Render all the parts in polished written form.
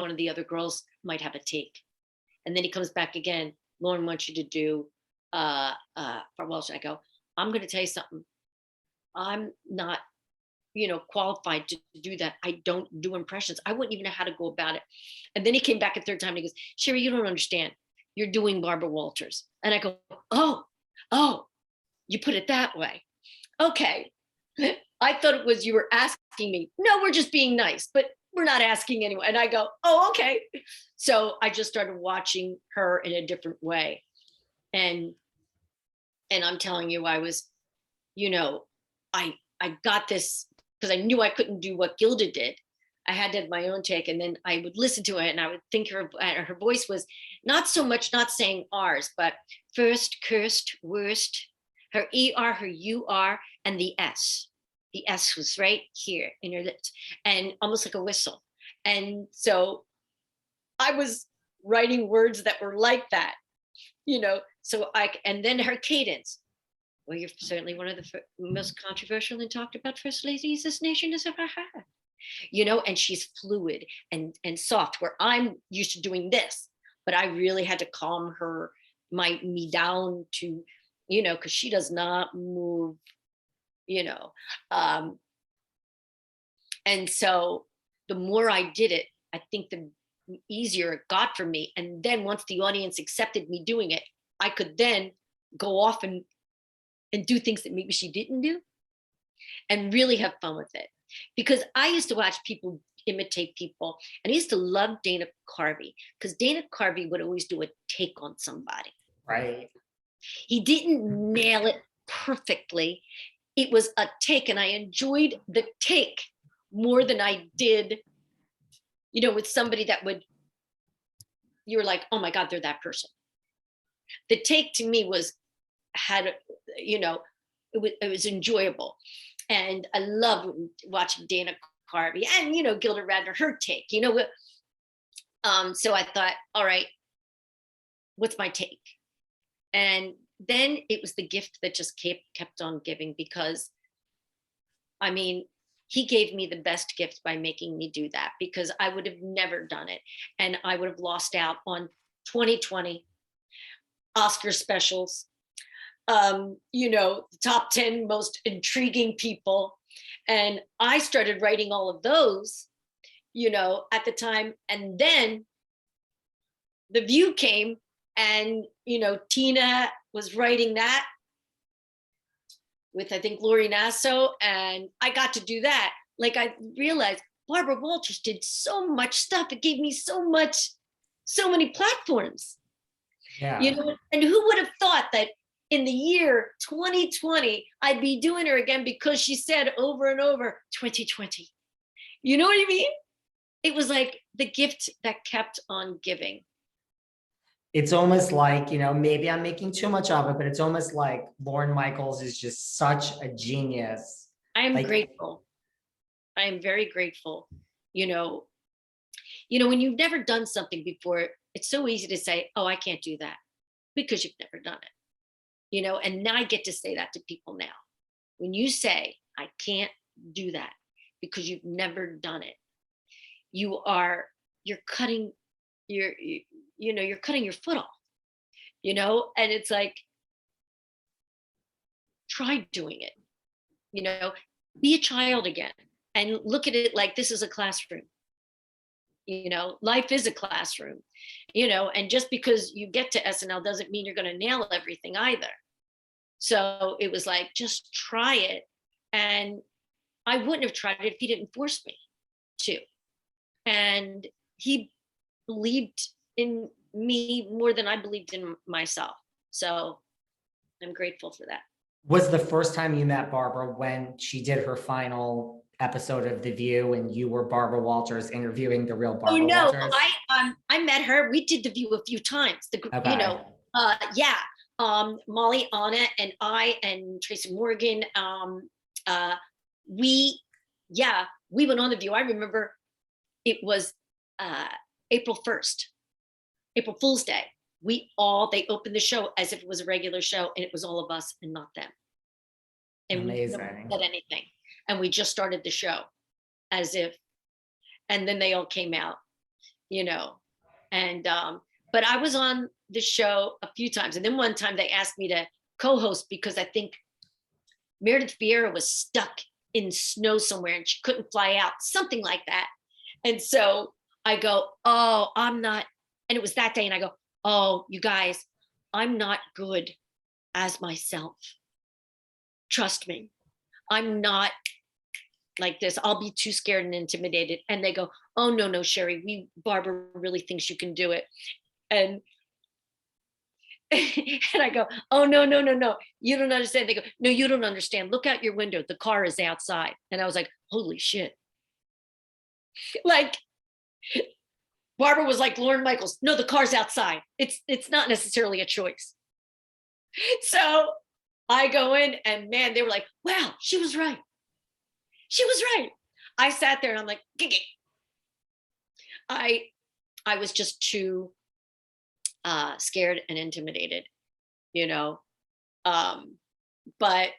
one of the other girls might have a take. And then he comes back again. Lauren wants you to do for Welsh. I go, I'm going to tell you something. I'm not, qualified to do that. I don't do impressions. I wouldn't even know how to go about it. And then he came back a third time and he goes, Cheri, you don't understand. You're doing Barbara Walters. And I go, oh, you put it that way. Okay. I thought it was you were asking me. No, we're just being nice, but we're not asking anyone. And I go, oh, okay. So I just started watching her in a different way. And I'm telling you, I was, I got this because I knew I couldn't do what Gilda did. I had to have my own take. And then I would listen to it and I would think her voice was not so much not saying R's, but first, cursed, worst, her ER, her UR, and the S. The S was right here in her lips and almost like a whistle. And so I was writing words that were like that, and then her cadence. Well, you're certainly one of the most controversial and talked about first ladies this nation has ever had, and she's fluid and soft, where I'm used to doing this, but I really had to calm me down to, because she does not move, and so the more I did it, I think the easier it got for me. And then once the audience accepted me doing it, I could then go off and do things that maybe she didn't do and really have fun with it. Because I used to watch people imitate people, and I used to love Dana Carvey, because Dana Carvey would always do a take on somebody. Right. He didn't nail it perfectly. It was a take, and I enjoyed the take more than I did, with somebody that you're like, oh my God, they're that person. The take to me it was enjoyable. And I loved watching Dana Carvey and, Gilda Radner, her take, so I thought, all right, what's my take? And then it was the gift that just kept on giving, because he gave me the best gift by making me do that, because I would have never done it. And I would have lost out on 2020 Oscar specials, the top 10 most intriguing people. And I started writing all of those, at the time. And then The View came, and, Tina was writing that with, I think, Lori Nasso, and I got to do that. Like, I realized Barbara Walters did so much stuff. It gave me so many platforms. Yeah. And who would have thought that in the year 2020, I'd be doing her again, because she said over and over, 2020. You know what I mean? It was like the gift that kept on giving. It's almost like, maybe I'm making too much of it, but it's almost like Lorne Michaels is just such a genius. I am grateful. I am very grateful. When you've never done something before, it's so easy to say, oh, I can't do that, because you've never done it. And now I get to say that to people now. When you say, I can't do that because you've never done it, you're cutting you're cutting your foot off, and it's like, try doing it, be a child again and look at it like this is a classroom. Life is a classroom, and just because you get to SNL doesn't mean you're going to nail everything either. So it was like, just try it. And I wouldn't have tried it if he didn't force me to. And he believed in me more than I believed in myself. So I'm grateful for that. Was the first time you met Barbara when she did her final episode of The View and you were Barbara Walters interviewing the real Barbara Walters? I met her. We did The View a few times. Molly, Anna, and I, and Tracy Morgan. We went on The View. I remember it was April 1st, April Fool's Day. They opened the show as if it was a regular show, and it was all of us and not them. And amazing. We never said anything. And we just started the show as if, and then they all came out. you know, and but I was on the show a few times, and then one time they asked me to co-host because I think Meredith Vieira was stuck in snow somewhere and she couldn't fly out, something like that. And so I go, oh, I'm not, and it was that day, and I go, oh, you guys, I'm not good as myself. Trust me, I'm not like this. I'll be too scared and intimidated. And they go, oh, no, Cheri, Barbara really thinks you can do it. And and I go, oh, no, you don't understand. They go, no, you don't understand. Look out your window. The car is outside. And I was like, holy shit. Like, Barbara was like Lorne Michaels. No, the car's outside. It's not necessarily a choice. So I go in, and man, they were like, wow, she was right. She was right. I sat there and I'm like, Gigi. I was just too scared and intimidated, you know. But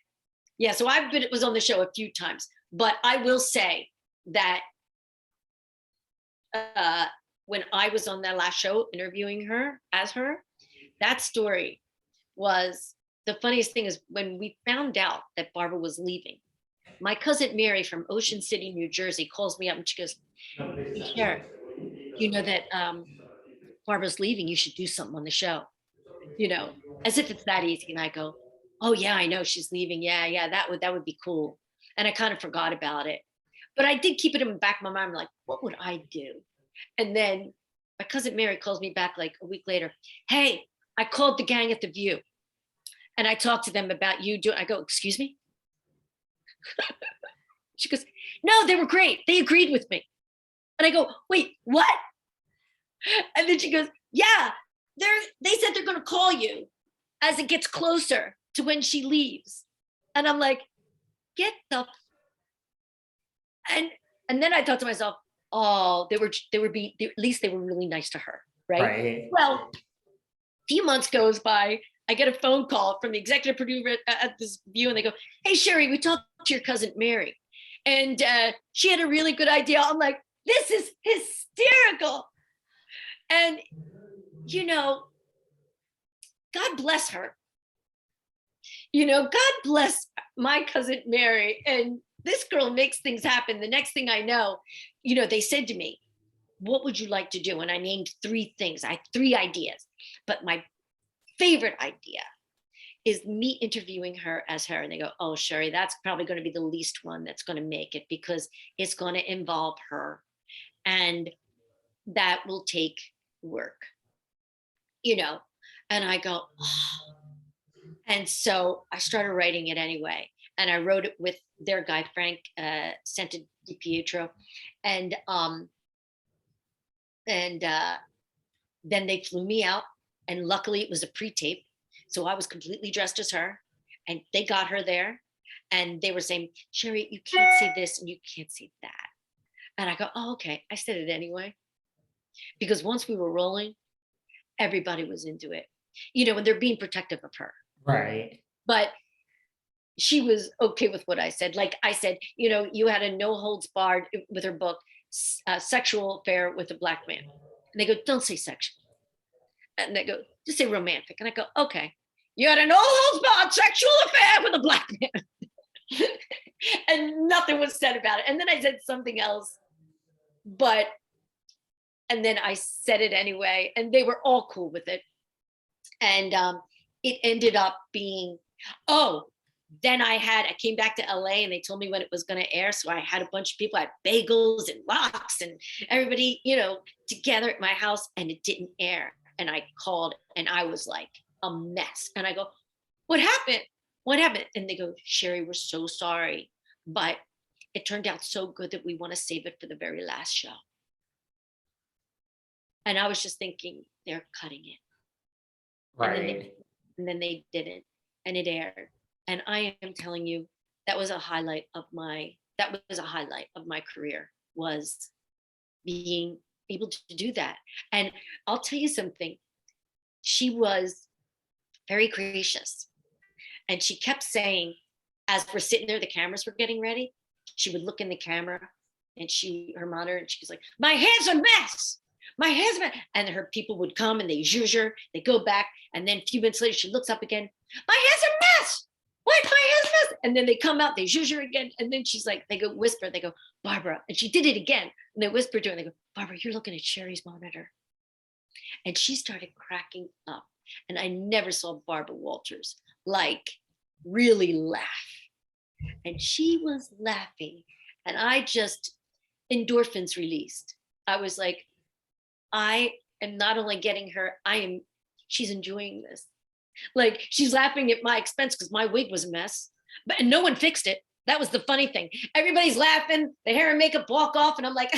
yeah, so was on the show a few times, but I will say that when I was on that last show interviewing her as her, that story was the funniest thing. Is when we found out that Barbara was leaving, my cousin Mary from Ocean City, New Jersey, calls me up and she goes, hey, Cher, you know that Barbara's leaving, you should do something on the show, you know, as if it's that easy. And I go, oh yeah, I know she's leaving. Yeah, that would be cool. And I kind of forgot about it, but I did keep it in the back of my mind. I'm like, what would I do? And then my cousin Mary calls me back like a week later. Hey, I called the gang at The View and I talked to them about you doing. I go, excuse me? She goes, no, they were great. They agreed with me. And I go, wait, what? And then she goes, yeah, they said they're going to call you as it gets closer to when she leaves. And I'm like, get the, and then I thought to myself, oh, they were at least they were really nice to her. Right. Well, a few months goes by. I get a phone call from the executive producer at this View, and they go, hey, Cheri, we talked to your cousin Mary, and she had a really good idea. I'm like, this is hysterical. And, you know, God bless her. You know, God bless my cousin Mary. And this girl makes things happen. The next thing I know, you know, they said to me, what would you like to do? And I named 3 things. I had 3 ideas. But my favorite idea is me interviewing her as her. And they go, oh, Cheri, that's probably going to be the least one that's going to make it because it's going to involve her. And that will take work, you know. And I go, oh. And so I started writing it anyway. And I wrote it with their guy, Frank Santa Di Pietro. And then they flew me out. And luckily it was a pre-tape. So I was completely dressed as her. And they got her there. And they were saying, Cheri, you can't see this and you can't see that. And I go, oh, okay. I said it anyway. Because once we were rolling, everybody was into it. You know, and they're being protective of her. Right. But she was okay with what I said. Like I said, you know, you had a no holds barred with her book, sexual affair with a Black man. And they go, don't say sexual. And they go, just say romantic. And I go, okay. You had a no holds barred sexual affair with a Black man. And nothing was said about it. And then I said something else. And then I said it anyway. And they were all cool with it. And it ended up being, then I came back to LA and they told me when it was going to air. So I had a bunch of people, I had bagels and lox and everybody, you know, together at my house, and it didn't air. And I called and I was like a mess. And I go, what happened? What happened? And they go, Cheri, we're so sorry, but it turned out so good that we want to save it for the very last show. And I was just thinking, they're cutting it. Right. And then they didn't, and it aired. And I am telling you, that was a highlight of my career, was being able to do that. And I'll tell you something, she was very gracious. And she kept saying, as we're sitting there, the cameras were getting ready, she would look in the camera and her monitor, and she was like, my hair's a mess. My husband. And her people would come and they zhuzh her, they go back. And then a few minutes later, she looks up again. My hair's a mess. What? My hair's a mess. And then they come out, they zhuzh her again. And then she's like, they go whisper, they go, Barbara. And she did it again. And they whisper to her, and they go, Barbara, you're looking at Cheri's monitor. And she started cracking up. And I never saw Barbara Walters like really laugh. And she was laughing. And I just, endorphins released. I was like, I am not only getting her, she's enjoying this. Like, she's laughing at my expense because my wig was a mess, and no one fixed it. That was the funny thing. Everybody's laughing, the hair and makeup walk off, and I'm like,